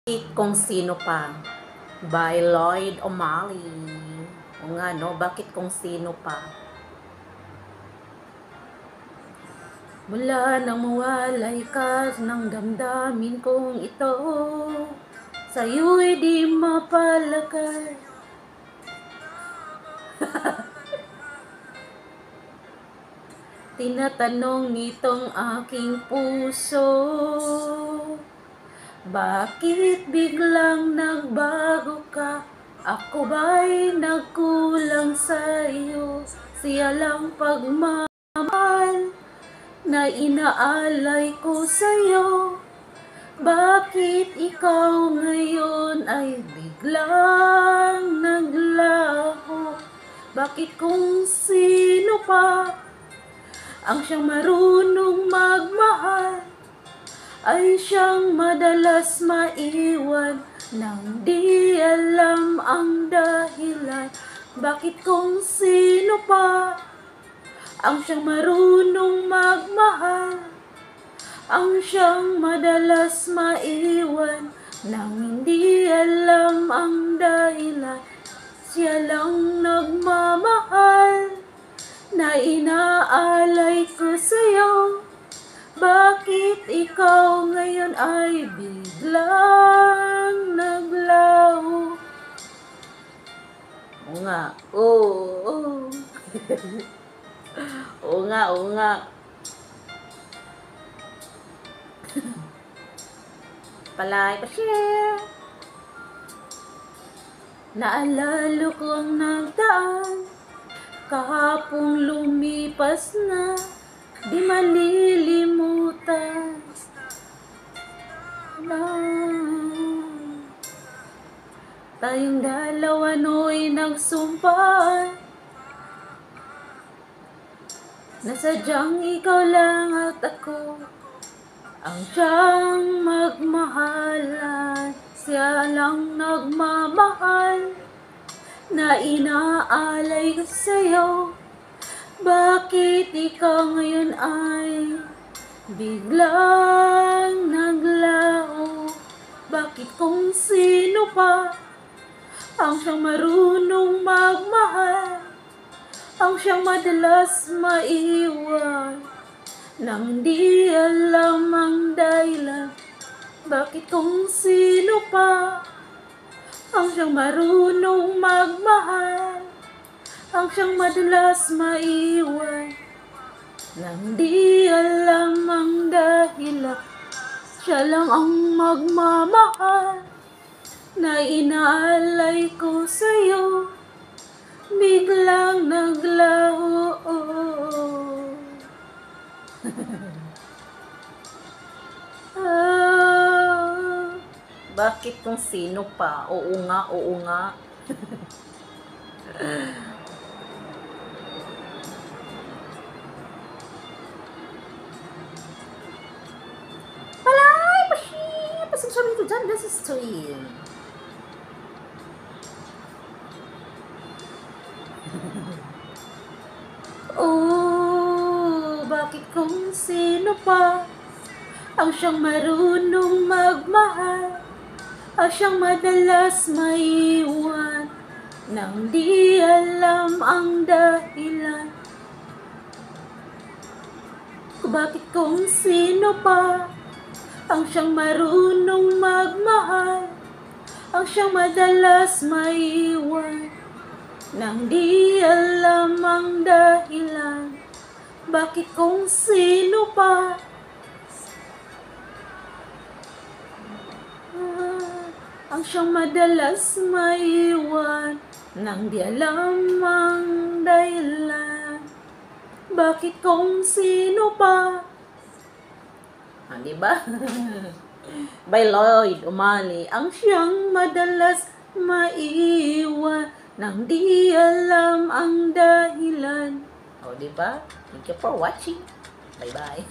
Kung Sino Pa by Lloyd O'Malley. O nga no, bakit kung sino pa? Mula nang mawalay ka ng damdamin kong ito, sa'yo'y di mapalagay. Tinatanong nitong aking puso, bakit biglang nagbago ka? Ako ba'y nagkulang sa'yo? Siya lang pagmamahal na inaalay ko sa'yo. Bakit ikaw ngayon ay biglang naglaho? Bakit kung sino pa ang siyang marunong magmahal ay siyang madalas maiwan nang di alam ang dahilan? Bakit kung sino pa ang siyang marunong magmahal, ang siyang madalas maiwan nang hindi alam ang dahilan? Siya lang nagmamahal na inaalay ko sa'yo. Bakit ikaw ngayon ay biglang naglaho? Oo nga, oo. Oo nga, oo nga. Palay pa share. Naalala ko ang nagdaan, kahapong lumipas na, di malilimutan na. Tayong dalawa no'y nagsumpaan na sadyang ikaw lang at ako ang siyang magmahalan. Siya lang nagmamahal na inaalay ko sa'yo. Bakit ikaw ngayon ay biglang naglaho? Bakit kung sino pa ang siyang marunong magmahal, ang siyang madalas maiwan nang di alam ang dahilan? Bakit kung sino pa ang siyang marunong magmahal, ang siyang madalas maiwan nang di alam ang dahilan? Siya lang ang magmamahal na inaalay ko sa'yo. Biglang naglaho. Bakit kung sino pa? Oo nga, oo nga. Palay pa siya! Pasensya rin ko dyan, this is stream. Oh, bakit kung sino pa ang siyang marunong magmahal, ang siyang madalas maiwan nang di alam ang dahilan? Bakit kung sino pa ang siyang marunong magmahal, ang siyang madalas maiwan nang di alam ang dahilan? Bakit kung sino pa ang siyang madalas maiwan nang di alam ang dahilan? Bakit kung sino pa? Diba? By Lloyd O'Malley. Ang siyang madalas maiwan nang di alam ang dahilan. O, diba? Thank you for watching. Bye-bye.